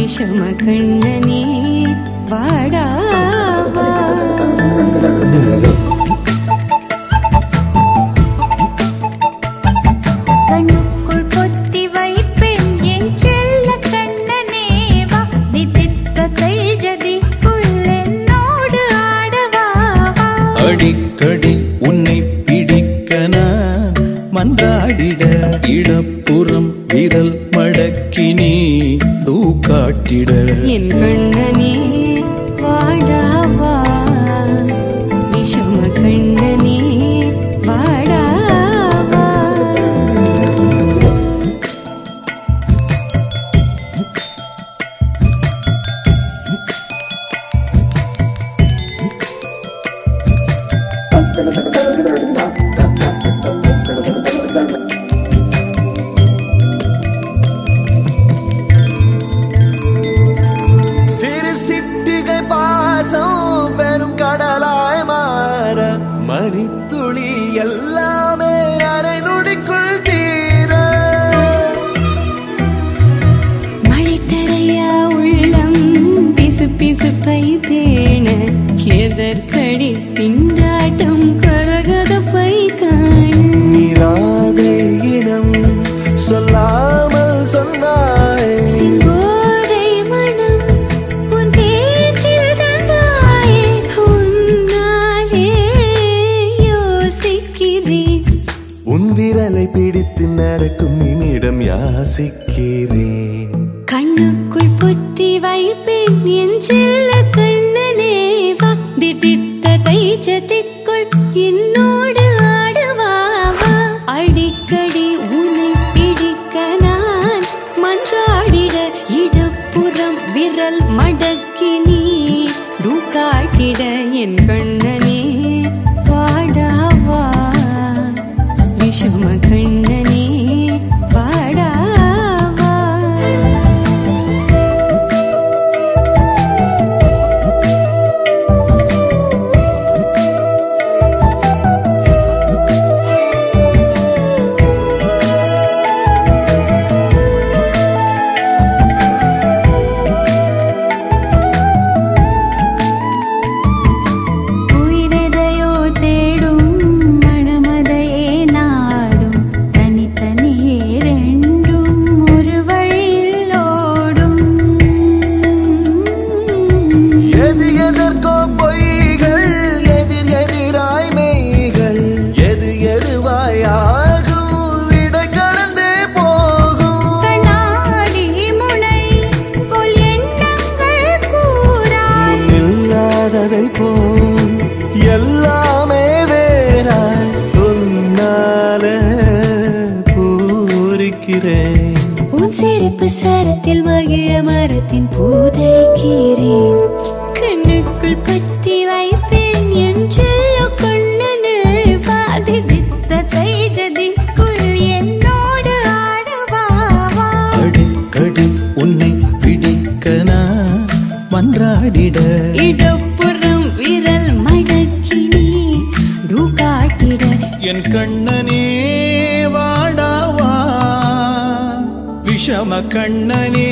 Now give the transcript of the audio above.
விஷம கண்ணனே வாடாவா. கண்ணுக்குள் பொத்தி வைப்பேன் என் செல்ல கண்ணனே வா. தித்தித்த தைஜதிக்குள் என்னோடு ஆடவா. அடிக்கடி உன்னை பிடிக்க நான் மன்றாடிட இடப்புறம் விரல் மடக்கி நீ காட்டிட என் கண்ணனே வாடாவா. விஷம கண்ணனே வாடாவா. மணித்துளி எல்லாமே அரை நொடிக்குள் தீர மழை தரையா உள்ளம் பிசு பிசுப்பை பேண எதற்கடி திண்டாட்டம் கரகதப்பை காண நீராதை இனம் சொல்லாமல் சொன்னாய் சிங்கோதை மனம் உன் பேச்சில் தந்தாயே. உன்னாலே யோசிக்கிறேன் உன் விரலை பிடித்து நடக்கும் நிமிடம் யாசிக்கிறேன். கண்ணுக்குள் பொத்தி வைப்பேன் என் செல்ல கண்ணனே வா. தித்தித்த தைஜதிக்குள் என்னோடு ஆடவா. அடிக்கடி உன்னை பிடிக்க நான் மன்றாடிட இடப்புறம் விரல் மடக்கி நீ காட்டிட என் கண்ணனே வாடாவா. விஷம கண்ணனே வாடாவா. உயிரெதையோ தேடும் மனமதையே நாடும் தனித்தனியே ரெண்டும் ஒரு வழியில் ஓடும். எது எதற்கோ பொய்கள் எதிர் எதிராய் மெய்கள் எது எதுவாயாகும் விடை கடந்தே போகும். கண்ணாடி முனை போல் எண்ணங்கள் கூறாய் இல்லாததை போல் எல்லாமே வேறாய் உன்னால பூரிக்கிறேன். உன் சிறப்பு சரத்தில் மகிழ மரத்தின் பூதைக்கிறேன். கண்ணுக்குள் பத்தி வைப்பேன் என் செல்ல கண்ணனே வா. தித்தித்த தைஜதிக்குள் என்னோடு ஆடவா. அடிக்கடி உன்னை பிடிக்க நான் மன்றாடிட இடப்புறம் விரல் மடக்கி நீ காட்டிட என் கண்ணனே வாடாவா. விஷம கண்ணனே